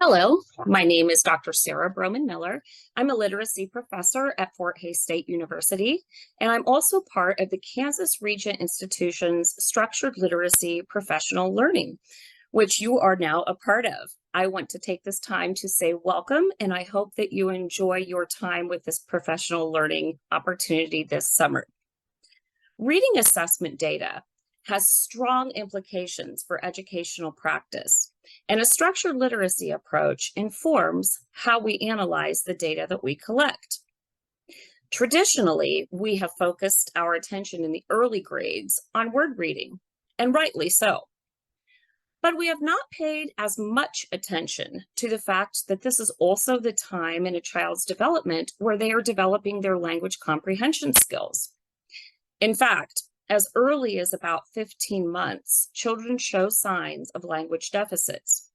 Hello, my name is Dr. Sarah Broman Miller. I'm a literacy professor at Fort Hays State University, and I'm also part of the Kansas Regent Institution's Structured Literacy Professional Learning, which you are now a part of. I want to take this time to say welcome, and I hope that you enjoy your time with this professional learning opportunity this summer. Reading assessment data has strong implications for educational practice, and a structured literacy approach informs how we analyze the data that we collect. Traditionally, we have focused our attention in the early grades on word reading, and rightly so. But we have not paid as much attention to the fact that this is also the time in a child's development where they are developing their language comprehension skills. In fact, as early as about 15 months, children show signs of language deficits.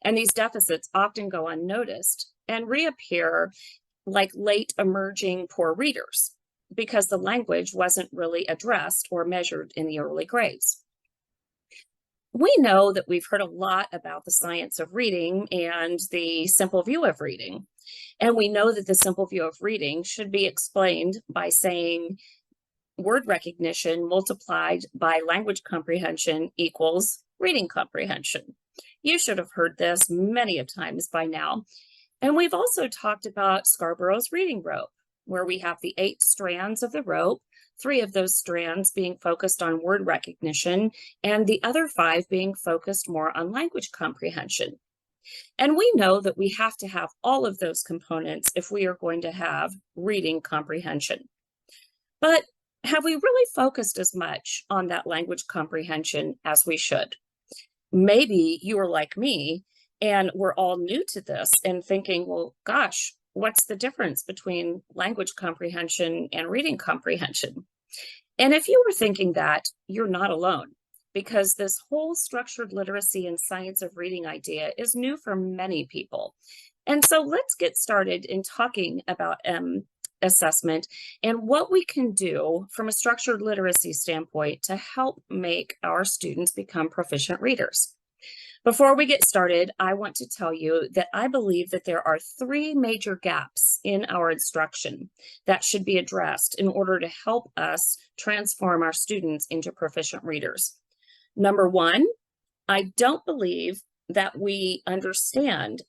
And these deficits often go unnoticed and reappear like late emerging poor readers because the language wasn't really addressed or measured in the early grades. We know that we've heard a lot about the science of reading and the simple view of reading. And we know that the simple view of reading should be explained by saying word recognition multiplied by language comprehension equals reading comprehension. You should have heard this many a times by now. And we've also talked about Scarborough's reading rope, where we have the 8 strands of the rope, 3 of those strands being focused on word recognition, and the other 5 being focused more on language comprehension. And we know that we have to have all of those components if we are going to have reading comprehension. But have we really focused as much on that language comprehension as we should? Maybe you are like me and we're all new to this and thinking, well, gosh, what's the difference between language comprehension and reading comprehension? And if you were thinking that, you're not alone, because this whole structured literacy and science of reading idea is new for many people. And so let's get started in talking about assessment and what we can do from a structured literacy standpoint to help make our students become proficient readers. Before we get started, I want to tell you that I believe that there are 3 major gaps in our instruction that should be addressed in order to help us transform our students into proficient readers. Number 1, I don't believe that we understand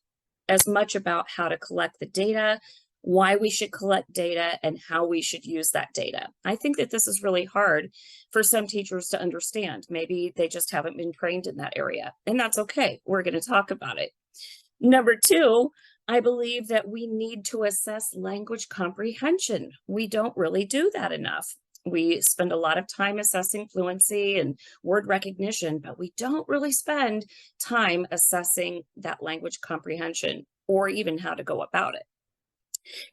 as much about how to collect the data, why we should collect data, and how we should use that data. I think that this is really hard for some teachers to understand. Maybe they just haven't been trained in that area, and that's okay. We're going to talk about it. Number 2, I believe that we need to assess language comprehension. We don't really do that enough. We spend a lot of time assessing fluency and word recognition, but we don't really spend time assessing that language comprehension or even how to go about it.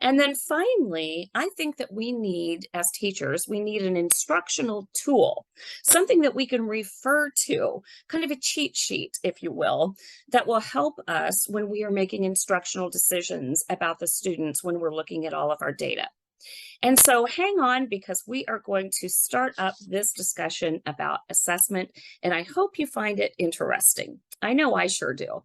And then finally, I think that we need, as teachers, we need an instructional tool, something that we can refer to, kind of a cheat sheet, if you will, that will help us when we are making instructional decisions about the students when we're looking at all of our data. And so hang on, because we are going to start up this discussion about assessment, and I hope you find it interesting. I know I sure do.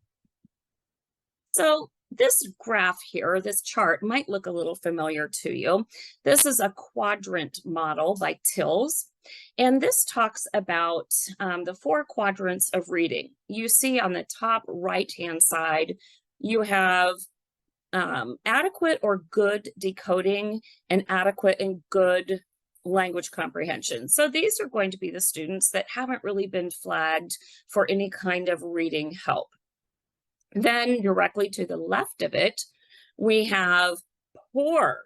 So this graph here, this chart might look a little familiar to you. This is a quadrant model by Tills, and this talks about the 4 quadrants of reading. You see on the top right-hand side, you have adequate or good decoding and adequate and good language comprehension. So these are going to be the students that haven't really been flagged for any kind of reading help. Then directly to the left of it, we have poor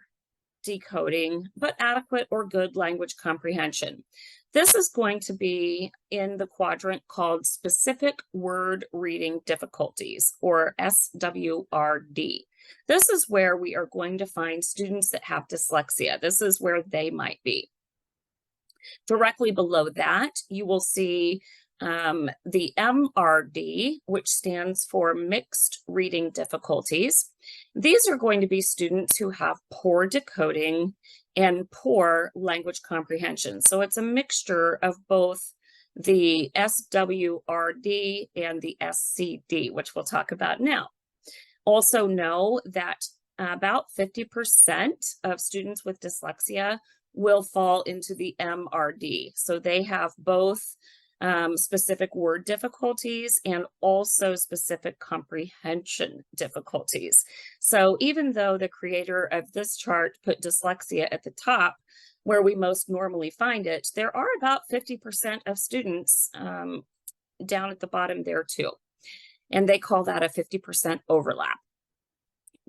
decoding, but adequate or good language comprehension. This is going to be in the quadrant called specific word reading difficulties, or SWRD. This is where we are going to find students that have dyslexia. This is where they might be. Directly below that, you will see the MRD, which stands for mixed reading difficulties. These are going to be students who have poor decoding and poor language comprehension. So it's a mixture of both the SWRD and the SCD, which we'll talk about now. Also know that about 50% of students with dyslexia will fall into the MRD. So they have both specific word difficulties and also specific comprehension difficulties. So even though the creator of this chart put dyslexia at the top, where we most normally find it, there are about 50% of students down at the bottom there too. And they call that a 50% overlap.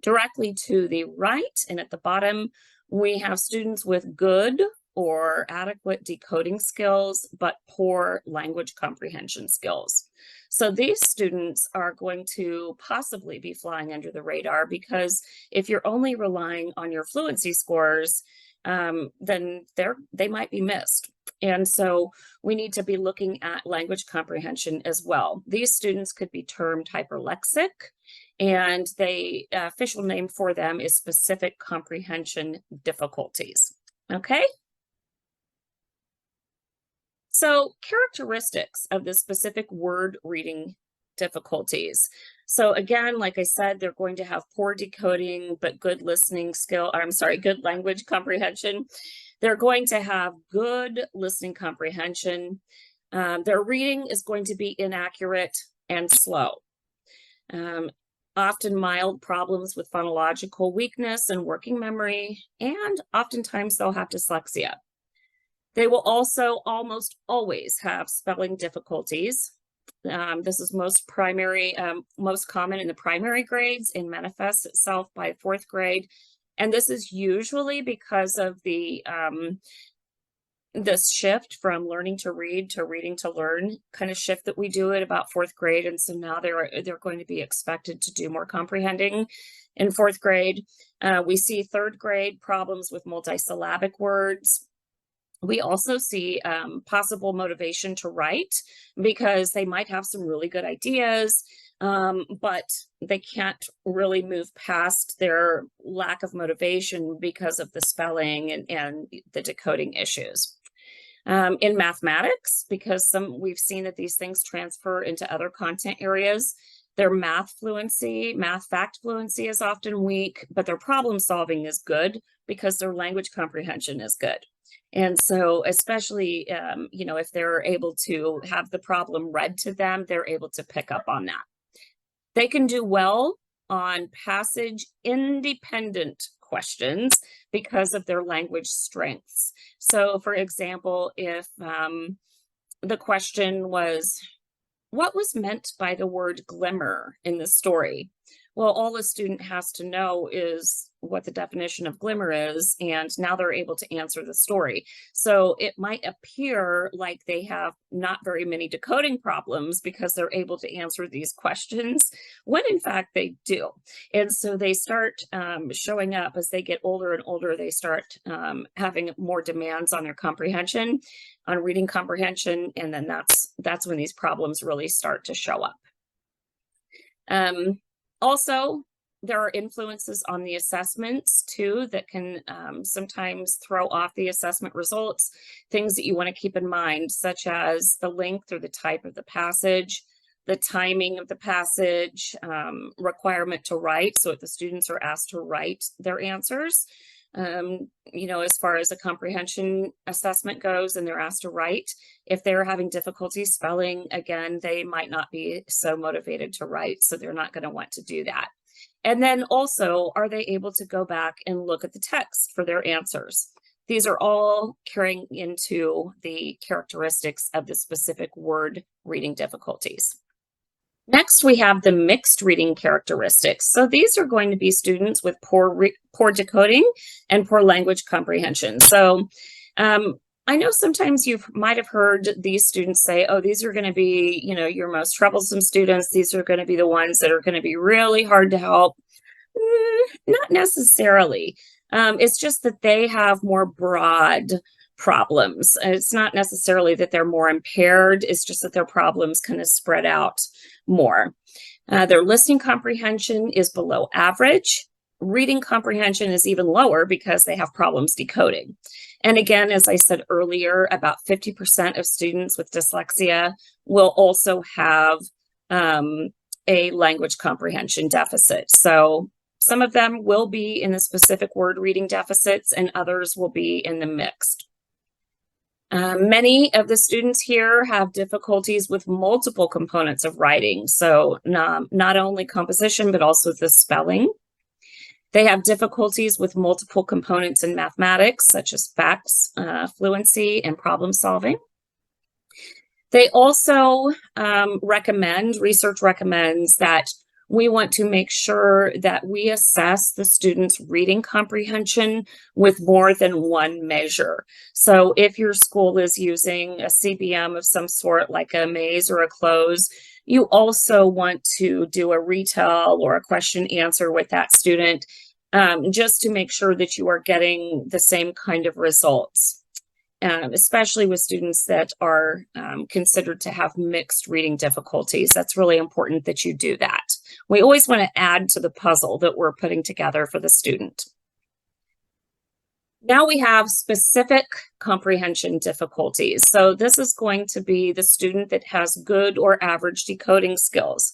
Directly to the right and at the bottom, we have students with good or adequate decoding skills, but poor language comprehension skills. So these students are going to possibly be flying under the radar, because if you're only relying on your fluency scores, then they might be missed. And so we need to be looking at language comprehension as well. These students could be termed hyperlexic, and the official name for them is specific comprehension difficulties. Okay? So characteristics of the specific word reading difficulties. So again, like I said, they're going to have poor decoding, but good listening skill, or I'm sorry, good language comprehension. They're going to have good listening comprehension. Their reading is going to be inaccurate and slow. Often mild problems with phonological weakness and working memory, and oftentimes they'll have dyslexia. They will also almost always have spelling difficulties. This is most common in the primary grades and manifests itself by fourth grade. And this is usually because of this shift from learning to read to reading to learn kind of shift that we do at about fourth grade. And so now they're going to be expected to do more comprehending in fourth grade. We see third grade problems with multisyllabic words. We also see possible motivation to write, because they might have some really good ideas, but they can't really move past their lack of motivation because of the spelling and the decoding issues. In mathematics, because we've seen that these things transfer into other content areas, their math fact fluency is often weak, but their problem solving is good because their language comprehension is good. And so especially, if they're able to have the problem read to them, they're able to pick up on that. They can do well on passage independent questions because of their language strengths. So for example, if the question was, what was meant by the word glimmer in the story? Well, all a student has to know is what the definition of glimmer is, and now they're able to answer the story. So it might appear like they have not very many decoding problems because they're able to answer these questions, when in fact they do. And so they start showing up as they get older and older. They start having more demands on their comprehension, on reading comprehension, and then that's when these problems really start to show up. Also, there are influences on the assessments too that can sometimes throw off the assessment results. Things that you want to keep in mind, such as the length or the type of the passage, the timing of the passage, requirement to write. So if the students are asked to write their answers, as far as a comprehension assessment goes and they're asked to write, if they're having difficulty spelling, again, they might not be so motivated to write, so they're not going to want to do that. And then also, are they able to go back and look at the text for their answers? These are all carrying into the characteristics of the specific word reading difficulties. Next, we have the mixed reading characteristics. So these are going to be students with poor decoding and poor language comprehension. So I know sometimes you might have heard these students say, oh, these are going to be, your most troublesome students. These are going to be the ones that are going to be really hard to help. Not necessarily. It's just that they have more broad problems. It's not necessarily that they're more impaired. It's just that their problems kind of spread out more. Their listening comprehension is below average. Reading comprehension is even lower because they have problems decoding. And again, as I said earlier, about 50% of students with dyslexia will also have a language comprehension deficit. So some of them will be in the specific word reading deficits and others will be in the mixed. Many of the students here have difficulties with multiple components of writing. So not only composition, but also the spelling. They have difficulties with multiple components in mathematics, such as facts, fluency, and problem solving. They also research recommends that we want to make sure that we assess the student's reading comprehension with more than one measure. So if your school is using a CBM of some sort, like a maze or a close, you also want to do a retell or a question answer with that student, just to make sure that you are getting the same kind of results. Especially with students that are considered to have mixed reading difficulties. That's really important that you do that. We always want to add to the puzzle that we're putting together for the student. Now we have specific comprehension difficulties. So this is going to be the student that has good or average decoding skills.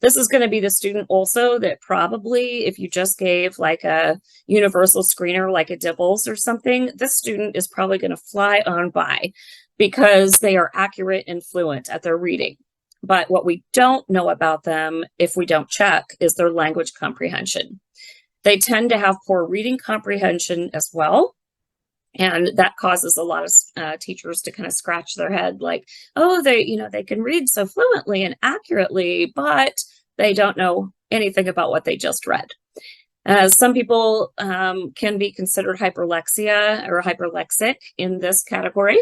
This is going to be the student also that probably, if you just gave like a universal screener, like a Dibbles or something, this student is probably going to fly on by because they are accurate and fluent at their reading. But what we don't know about them, if we don't check, is their language comprehension. They tend to have poor reading comprehension as well. And that causes a lot of teachers to kind of scratch their head like, oh, they can read so fluently and accurately, but they don't know anything about what they just read. Some people can be considered hyperlexia or hyperlexic in this category.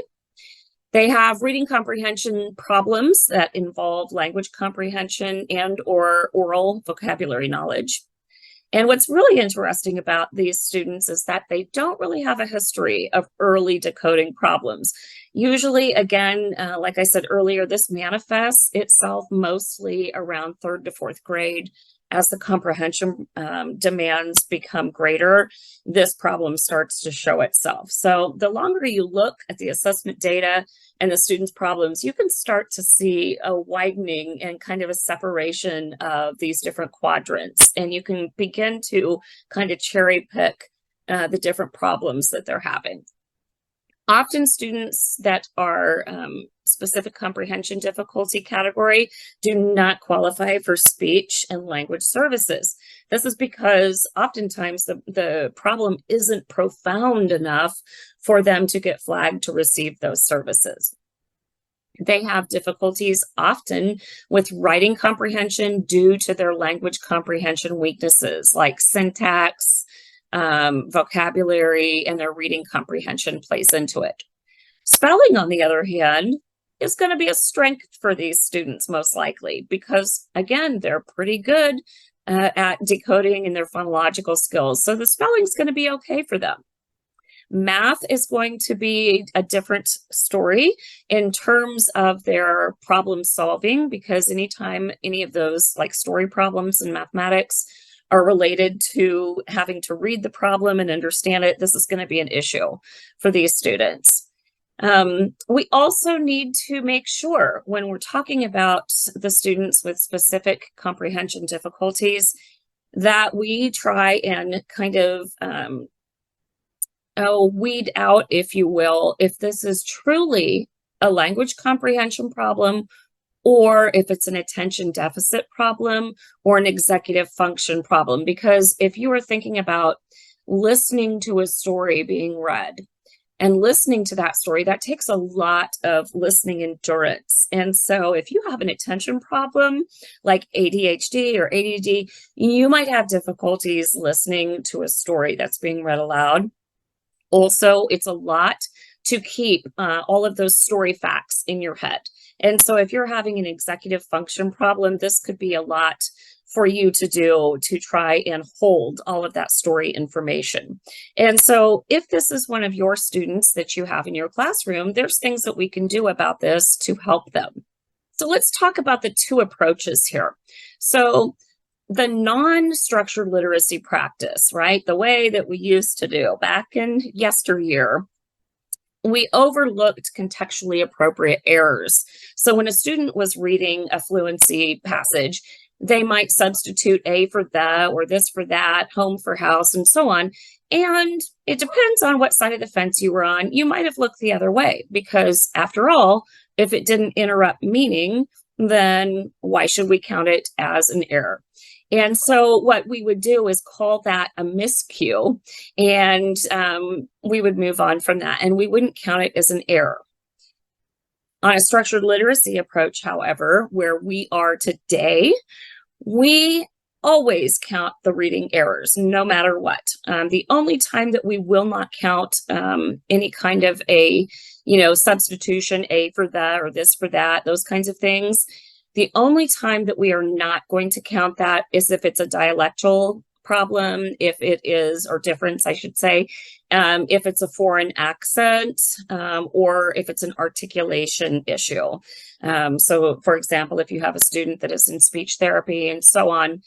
They have reading comprehension problems that involve language comprehension and or oral vocabulary knowledge. And what's really interesting about these students is that they don't really have a history of early decoding problems. Usually, again, like I said earlier, this manifests itself mostly around 3rd to 4th grade. As the comprehension demands become greater, this problem starts to show itself. So the longer you look at the assessment data and the students' problems, you can start to see a widening and kind of a separation of these different quadrants. And you can begin to kind of cherry pick the different problems that they're having. Often students that are specific comprehension difficulty category do not qualify for speech and language services. This is because oftentimes the problem isn't profound enough for them to get flagged to receive those services. They have difficulties often with writing comprehension due to their language comprehension weaknesses like syntax, vocabulary, and their reading comprehension plays into it. Spelling, on the other hand, is going to be a strength for these students most likely because, again, they're pretty good at decoding and their phonological skills. So the spelling is going to be okay for them. Math is going to be a different story in terms of their problem solving, because anytime any of those like story problems in mathematics are related to having to read the problem and understand it, this is going to be an issue for these students. We also need to make sure when we're talking about the students with specific comprehension difficulties that we try and kind of weed out, if you will, if this is truly a language comprehension problem or if it's an attention deficit problem or an executive function problem. Because if you are thinking about listening to a story being read and listening to that story, that takes a lot of listening endurance. And so if you have an attention problem like ADHD or ADD, you might have difficulties listening to a story that's being read aloud. Also, it's a lot to keep all of those story facts in your head. And so if you're having an executive function problem, this could be a lot for you to do to try and hold all of that story information. And so if this is one of your students that you have in your classroom, there's things that we can do about this to help them. So let's talk about the two approaches here. So the non-structured literacy practice, right? The way that we used to do back in yesteryear, we overlooked contextually appropriate errors. So when a student was reading a fluency passage they might substitute a for the, or this for that, home for house, and so on. And it depends on what side of the fence you were on. You might have looked the other way because, after all, if it didn't interrupt meaning, then why should we count it as an error? And so what we would do is call that a miscue, and we would move on from that, and we wouldn't count it as an error. On a structured literacy approach, however, where we are today, we always count the reading errors, no matter what. The only time that we will not count any kind of a, substitution, a for the, or this for that, those kinds of things, the only time that we are not going to count that is if it's a dialectal problem, if it is, or difference, I should say, if it's a foreign accent, or if it's an articulation issue. So, for example, if you have a student that is in speech therapy and so on,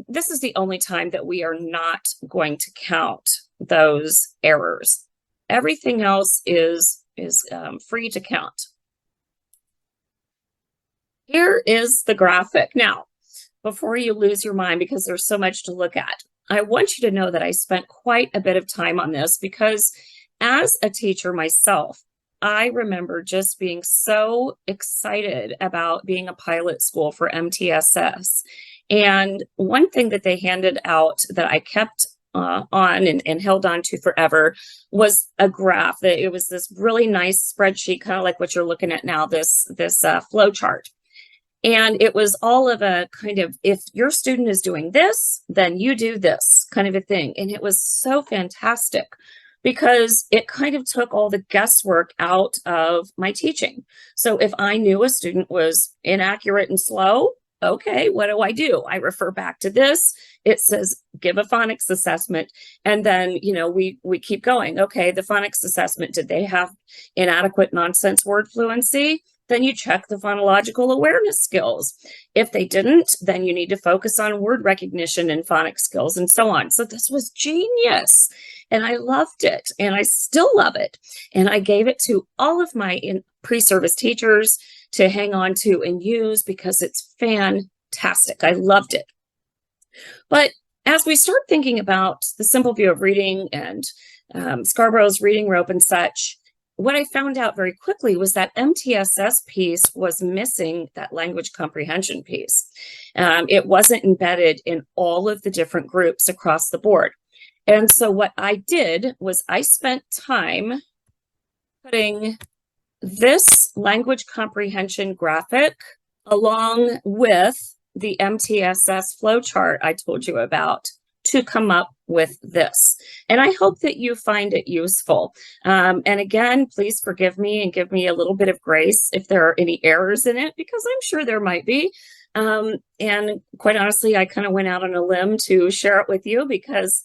this is the only time that we are not going to count those errors. Everything else is free to count. Here is the graphic. Now, before you lose your mind, because there's so much to look at, I want you to know that I spent quite a bit of time on this because as a teacher myself, I remember just being so excited about being a pilot school for MTSS. And one thing that they handed out that I kept on and held on to forever was a graph. That it was this really nice spreadsheet, kind of like what you're looking at now, this flow chart. And it was all of a kind of, if your student is doing this, then you do this kind of a thing. And it was so fantastic because it kind of took all the guesswork out of my teaching. So if I knew a student was inaccurate and slow, okay, what do? I refer back to this. It says, give a phonics assessment. And then, we keep going. Okay, the phonics assessment, did they have inadequate nonsense word fluency? Then you check the phonological awareness skills. If they didn't, then you need to focus on word recognition and phonics skills and so on. So this was genius. And I loved it. And I still love it. And I gave it to all of my pre-service teachers to hang on to and use because it's fantastic. I loved it. But as we start thinking about the simple view of reading and Scarborough's reading rope and such, what I found out very quickly was that MTSS piece was missing that language comprehension piece. It wasn't embedded in all of the different groups across the board. And so what I did was I spent time putting this language comprehension graphic along with the MTSS flowchart I told you about to come up with this. And I hope that you find it useful. And again, please forgive me and give me a little bit of grace if there are any errors in it, because I'm sure there might be. And quite honestly, I kind of went out on a limb to share it with you because,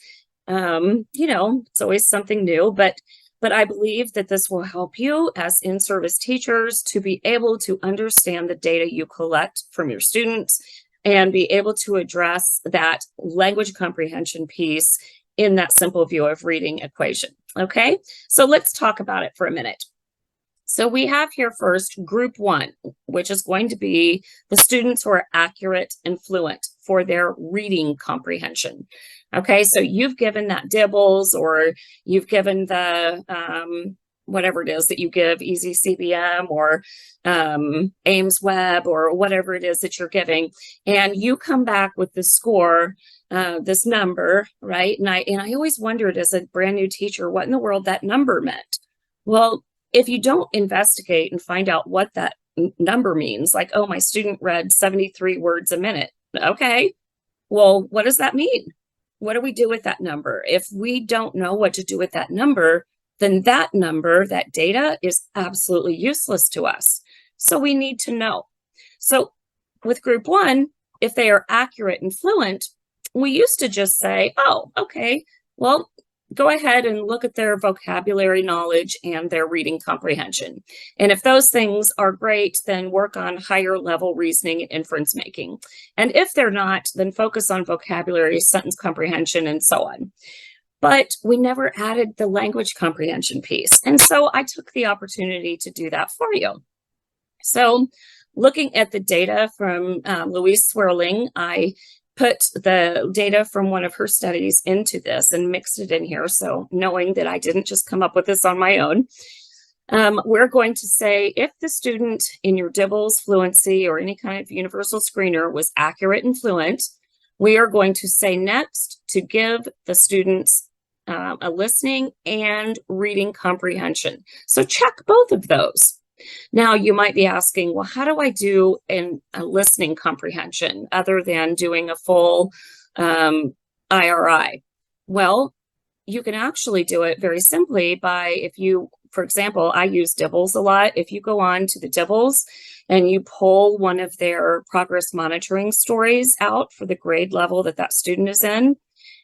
it's always something new, but I believe that this will help you as in-service teachers to be able to understand the data you collect from your students and be able to address that language comprehension piece in that simple view of reading equation. Okay, so let's talk about it for a minute. So we have here first group 1, which is going to be the students who are accurate and fluent for their reading comprehension. Okay, so you've given that DIBELS, or you've given the whatever it is that you give, Easy CBM or Ames Web or whatever it is that you're giving, and you come back with the score, this number, right? And I always wondered as a brand new teacher, what in the world that number meant. Well, if you don't investigate and find out what that number means, like, oh, my student read 73 words a minute. Okay, well, what does that mean? What do we do with that number? If we don't know what to do with that number, then that number, that data, is absolutely useless to us. So we need to know. So with group 1, if they are accurate and fluent, we used to just say, oh, okay, well, go ahead and look at their vocabulary knowledge and their reading comprehension. And if those things are great, then work on higher level reasoning and inference making. And if they're not, then focus on vocabulary, sentence comprehension, and so on. But we never added the language comprehension piece. And so I took the opportunity to do that for you. So Looking at the data from Louise Swirling, I put the data from one of her studies into this and mixed it in here. So knowing that I didn't just come up with this on my own, we're going to say if the student in your DIBELS, fluency, or any kind of universal screener was accurate and fluent, we are going to say next to give the students a listening and reading comprehension. So check both of those. Now, you might be asking, well, how do I do a listening comprehension other than doing a full IRI? Well, you can actually do it very simply by, if you, for example, I use DIBELS a lot. If you go on to the DIBELS and you pull one of their progress monitoring stories out for the grade level that that student is in,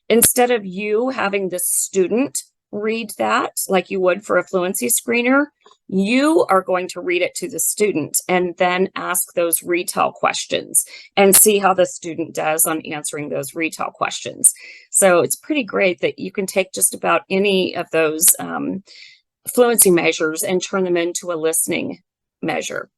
instead of you having the student read that like you would for a fluency screener, you are going to read it to the student and then ask those retell questions and see how the student does on answering those retell questions. So it's pretty great that you can take just about any of those fluency measures and turn them into a listening measure.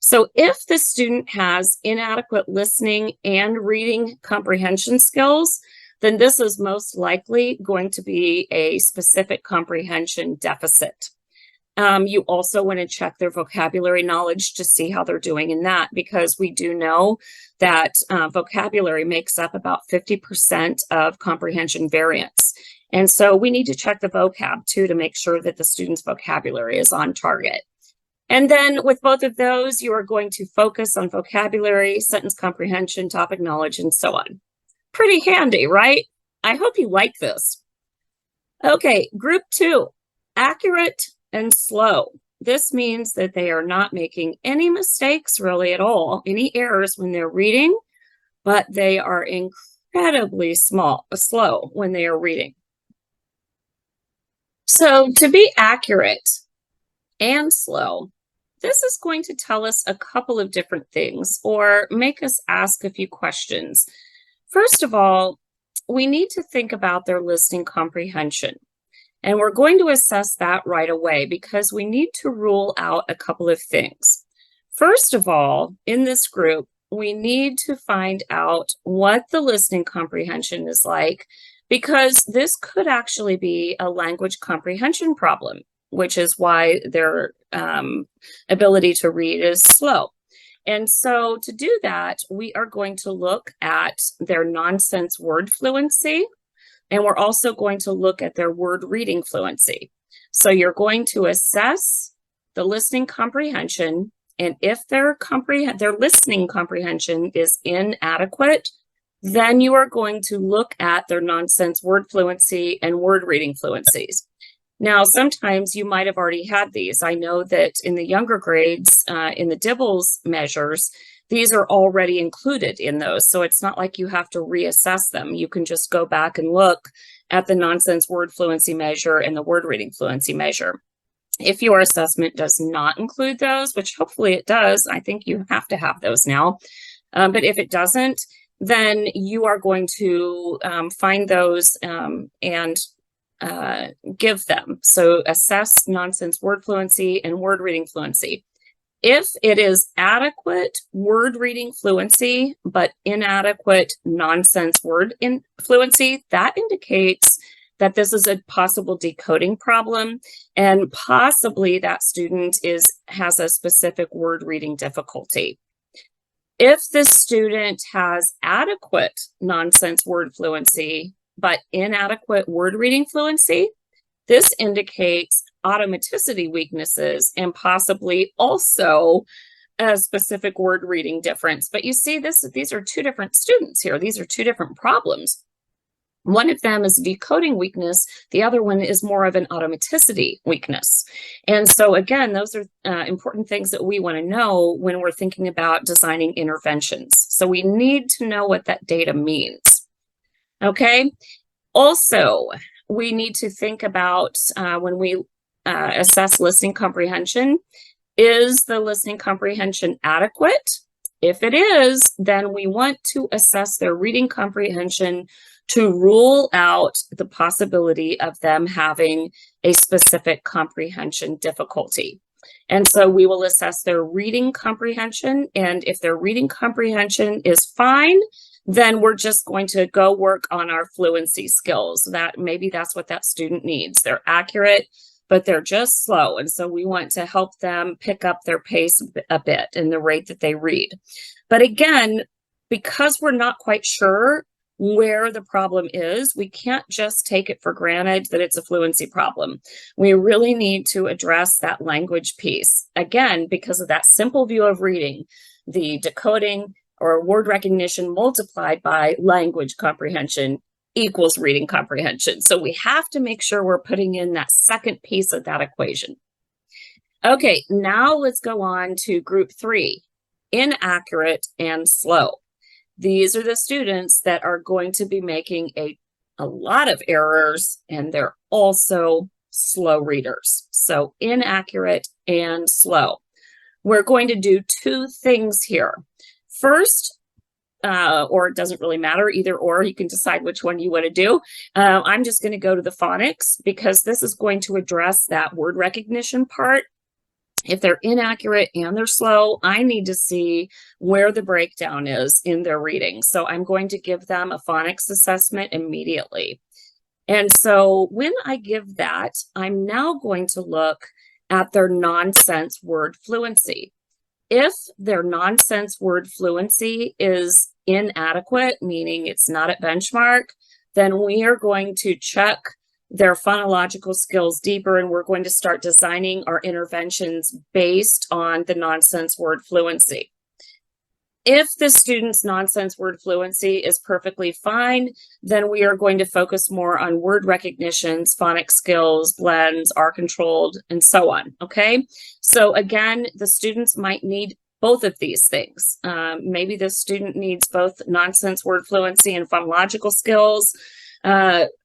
So if the student has inadequate listening and reading comprehension skills, then this is most likely going to be a specific comprehension deficit. You also want to check their vocabulary knowledge to see how they're doing in that, because we do know that vocabulary makes up about 50% of comprehension variance. And so we need to check the vocab too to make sure that the student's vocabulary is on target. And then with both of those, you are going to focus on vocabulary, sentence comprehension, topic knowledge, and so on. Pretty handy, right? I hope you like this. Okay, group 2, accurate and slow. This means that they are not making any mistakes really at all, any errors when they're reading, but they are incredibly slow when they are reading. So to be accurate and slow, this is going to tell us a couple of different things or make us ask a few questions. First of all, we need to think about their listening comprehension. And we're going to assess that right away because we need to rule out a couple of things. First of all, in this group, we need to find out what the listening comprehension is like, because this could actually be a language comprehension problem, which is why their ability to read is slow. And so to do that, we are going to look at their nonsense word fluency, and we're also going to look at their word reading fluency. So you're going to assess the listening comprehension, and if their listening comprehension is inadequate, then you are going to look at their nonsense word fluency and word reading fluencies. Now, sometimes you might have already had these. I know that in the younger grades, in the DIBELS measures, these are already included in those. So it's not like you have to reassess them. You can just go back and look at the nonsense word fluency measure and the word reading fluency measure. If your assessment does not include those, which hopefully it does, I think you have to have those now. But if it doesn't, then you are going to find those and give them. So assess nonsense word fluency and word reading fluency. If it is adequate word reading fluency, but inadequate nonsense word fluency, that indicates that this is a possible decoding problem, and possibly that student has a specific word reading difficulty. If the student has adequate nonsense word fluency, but inadequate word reading fluency, this indicates automaticity weaknesses and possibly also a specific word reading difference. But you see, these are two different students here. These are two different problems. One of them is a decoding weakness. The other one is more of an automaticity weakness. And so again, those are important things that we want to know when we're thinking about designing interventions. So we need to know what that data means. Okay. Also, we need to think about when we assess listening comprehension, is the listening comprehension adequate? If it is, then we want to assess their reading comprehension to rule out the possibility of them having a specific comprehension difficulty. And so we will assess their reading comprehension. And if their reading comprehension is fine, then we're just going to go work on our fluency skills. That maybe that's what that student needs. They're accurate, but they're just slow. And so we want to help them pick up their pace a bit and the rate that they read. But again, because we're not quite sure where the problem is, we can't just take it for granted that it's a fluency problem. We really need to address that language piece. Again, because of that simple view of reading, the decoding or word recognition multiplied by language comprehension equals reading comprehension. So we have to make sure we're putting in that second piece of that equation. Okay, now let's go on to group 3, inaccurate and slow. These are the students that are going to be making a lot of errors, and they're also slow readers. So inaccurate and slow. We're going to do 2 things here. First, or it doesn't really matter, either or, you can decide which one you want to do. I'm just going to go to the phonics because this is going to address that word recognition part. If they're inaccurate and they're slow, I need to see where the breakdown is in their reading. So I'm going to give them a phonics assessment immediately. And so when I give that, I'm now going to look at their nonsense word fluency. If their nonsense word fluency is inadequate, meaning it's not at benchmark, then we are going to check their phonological skills deeper, and we're going to start designing our interventions based on the nonsense word fluency. If the student's nonsense word fluency is perfectly fine, then we are going to focus more on word recognitions, phonics skills, blends, R-controlled, and so on, okay? So again, the students might need both of these things. Maybe the student needs both nonsense word fluency and phonological skills,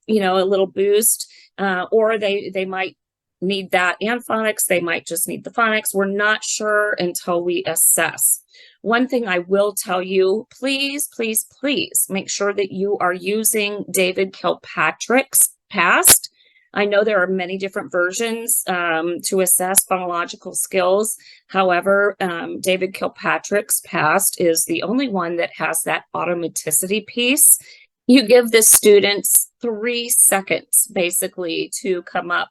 you know, a little boost, or they might need that and phonics. They might just need the phonics. We're not sure until we assess. One thing I will tell you, please, please, please make sure that you are using David Kilpatrick's PAST. I know there are many different versions to assess phonological skills. However, David Kilpatrick's PAST is the only one that has that automaticity piece. You give the students 3 seconds basically to come up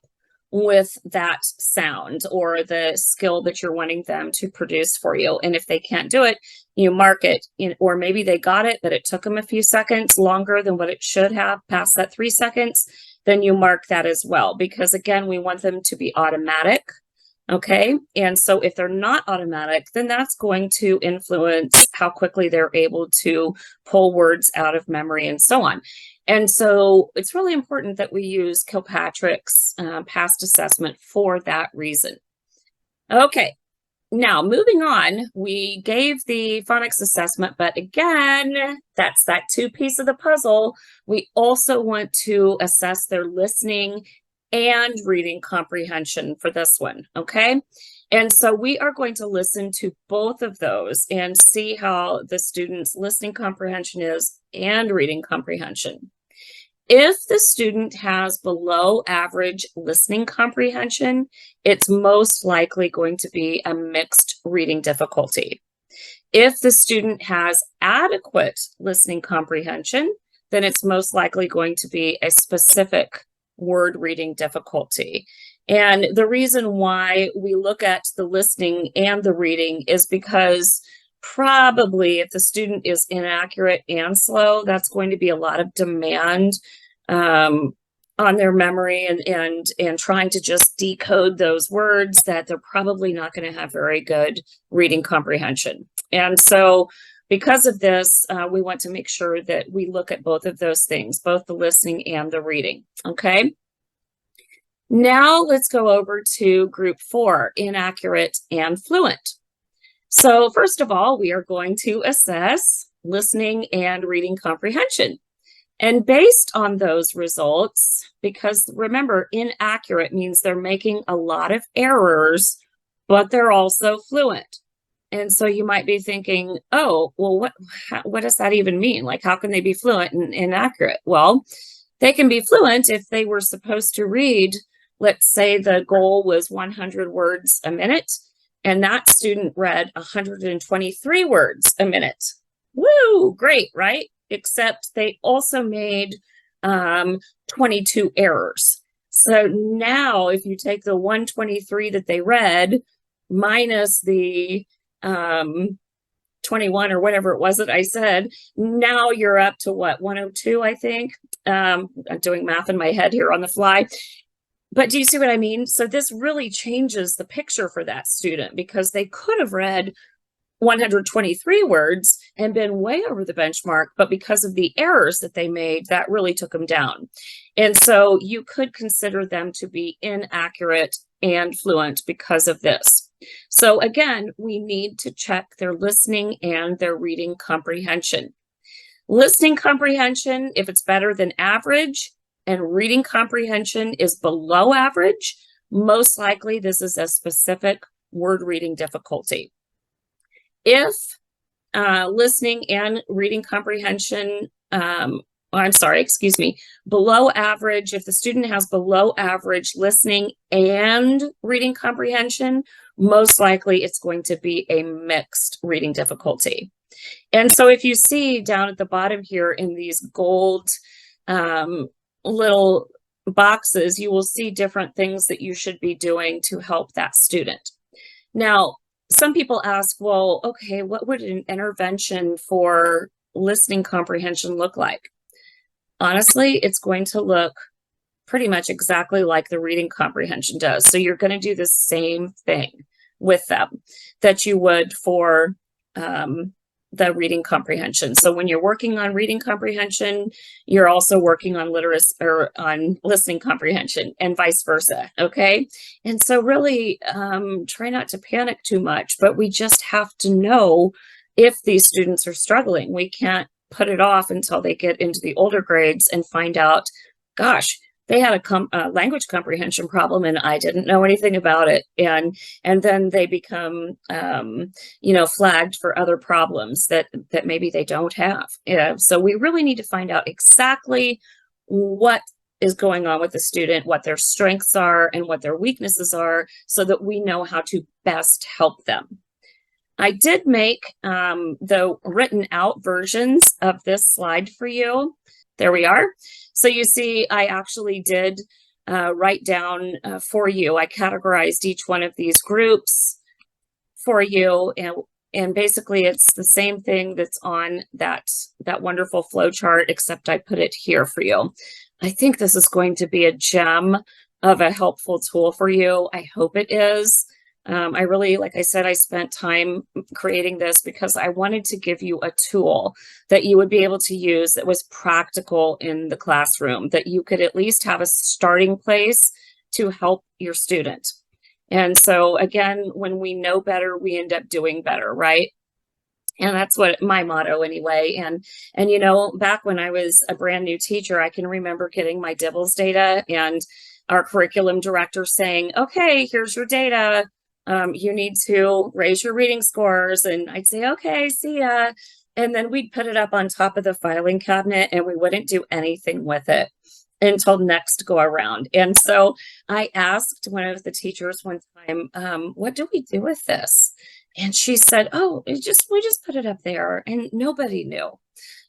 with that sound or the skill that you're wanting them to produce for you. And if they can't do it, you mark it, or maybe they got it, but it took them a few seconds longer than what it should have past that 3 seconds, then you mark that as well. Because again, we want them to be automatic. Okay, and so if they're not automatic, then that's going to influence how quickly they're able to pull words out of memory and so on. And so it's really important that we use Kilpatrick's PAST assessment for that reason. Okay, now moving on, we gave the phonics assessment, but again, that's that 2 piece of the puzzle. We also want to assess their listening and reading comprehension for this one, okay? And so we are going to listen to both of those and see how the student's listening comprehension is and reading comprehension. If the student has below average listening comprehension, it's most likely going to be a mixed reading difficulty. If the student has adequate listening comprehension, then it's most likely going to be a specific word reading difficulty. And the reason why we look at the listening and the reading is because probably if the student is inaccurate and slow, that's going to be a lot of demand on their memory and trying to just decode those words that they're probably not going to have very good reading comprehension. And so because of this, we want to make sure that we look at both of those things, both the listening and the reading, okay? Now let's go over to group 4, inaccurate and fluent. So first of all, we are going to assess listening and reading comprehension. And based on those results, because remember, inaccurate means they're making a lot of errors, but they're also fluent. And so you might be thinking, oh, well, what does that even mean? Like, how can they be fluent and inaccurate? Well, they can be fluent if they were supposed to read let's say the goal was 100 words a minute, and that student read 123 words a minute. Woo, great, right? Except they also made 22 errors. So now if you take the 123 that they read minus the 21 or whatever it was that I said, now you're up to what, 102, I think. I'm doing math in my head here on the fly. But do you see what I mean? So this really changes the picture for that student, because they could have read 123 words and been way over the benchmark, but because of the errors that they made, that really took them down. And so you could consider them to be inaccurate and fluent because of this. So again, we need to check their listening and their reading comprehension. Listening comprehension, if it's better than average, and reading comprehension is below average, most likely this is a specific word reading difficulty. If listening and reading comprehension, below average, if the student has below average listening and reading comprehension, most likely it's going to be a mixed reading difficulty. And so if you see down at the bottom here in these gold little boxes, you will see different things that you should be doing to help that student. Now, some people ask, well, okay, what would an intervention for listening comprehension look like? Honestly, it's going to look pretty much exactly like the reading comprehension does. So you're going to do the same thing with them that you would for the reading comprehension. So when you're working on reading comprehension, you're also working on literacy or on listening comprehension, and vice versa. Okay. And so really try not to panic too much, but we just have to know if these students are struggling. We can't put it off until they get into the older grades and find out, gosh, they had a language comprehension problem and I didn't know anything about it. And then they become, flagged for other problems that maybe they don't have. So we really need to find out exactly what is going on with the student, what their strengths are and what their weaknesses are, so that we know how to best help them. I did make the written out versions of this slide for you. There we are. So you see, I actually did write down for you. I categorized each one of these groups for you, and basically it's the same thing that's on that wonderful flow chart, except I put it here for you. I think this is going to be a gem of a helpful tool for you. I hope it is. I really, like I said, I spent time creating this because I wanted to give you a tool that you would be able to use that was practical in the classroom, that you could at least have a starting place to help your student. And so again, when we know better, we end up doing better, right? And that's what my motto anyway. And you know, back when I was a brand new teacher, I can remember getting my DIBELS data and our curriculum director saying, okay, here's your data. You need to raise your reading scores. And I'd say, okay, see ya. And then we'd put it up on top of the filing cabinet and we wouldn't do anything with it until next go around. And so I asked one of the teachers one time, what do we do with this? And she said, oh, we just put it up there. And nobody knew.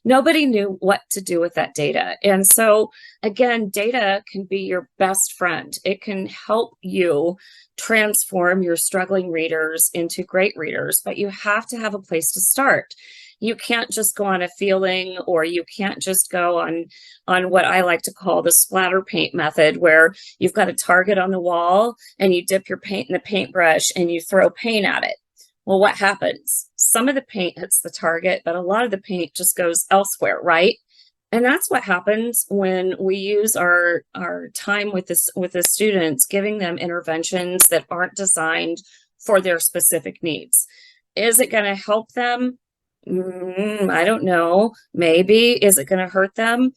Nobody knew what to do with that data. And so again, data can be your best friend. It can help you transform your struggling readers into great readers, but you have to have a place to start. You can't just go on a feeling, or you can't just go on what I like to call the splatter paint method, where you've got a target on the wall and you dip your paint in the paintbrush and you throw paint at it. Well, what happens? Some of the paint hits the target, but a lot of the paint just goes elsewhere, right? And that's what happens when we use our time with the students, giving them interventions that aren't designed for their specific needs. Is it going to help them? I don't know. Maybe. Is it going to hurt them?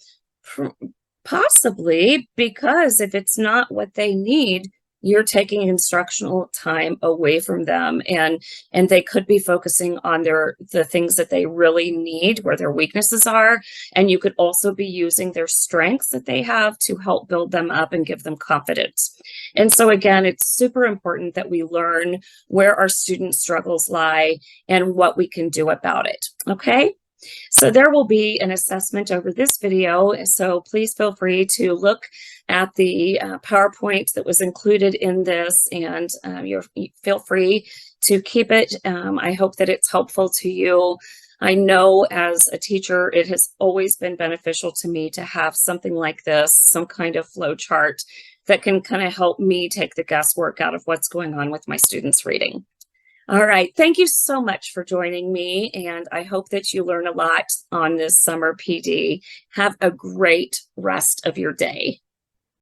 Possibly, because if it's not what they need, you're taking instructional time away from them, and they could be focusing on the things that they really need, where their weaknesses are, and you could also be using their strengths that they have to help build them up and give them confidence. And so again, it's super important that we learn where our student struggles lie and what we can do about it. Okay? So there will be an assessment over this video, so please feel free to look at the PowerPoint that was included in this, and you feel free to keep it. I hope that it's helpful to you. I know as a teacher, it has always been beneficial to me to have something like this, some kind of flow chart that can kind of help me take the guesswork out of what's going on with my students' reading. All right, thank you so much for joining me, and I hope that you learn a lot on this summer PD. Have a great rest of your day.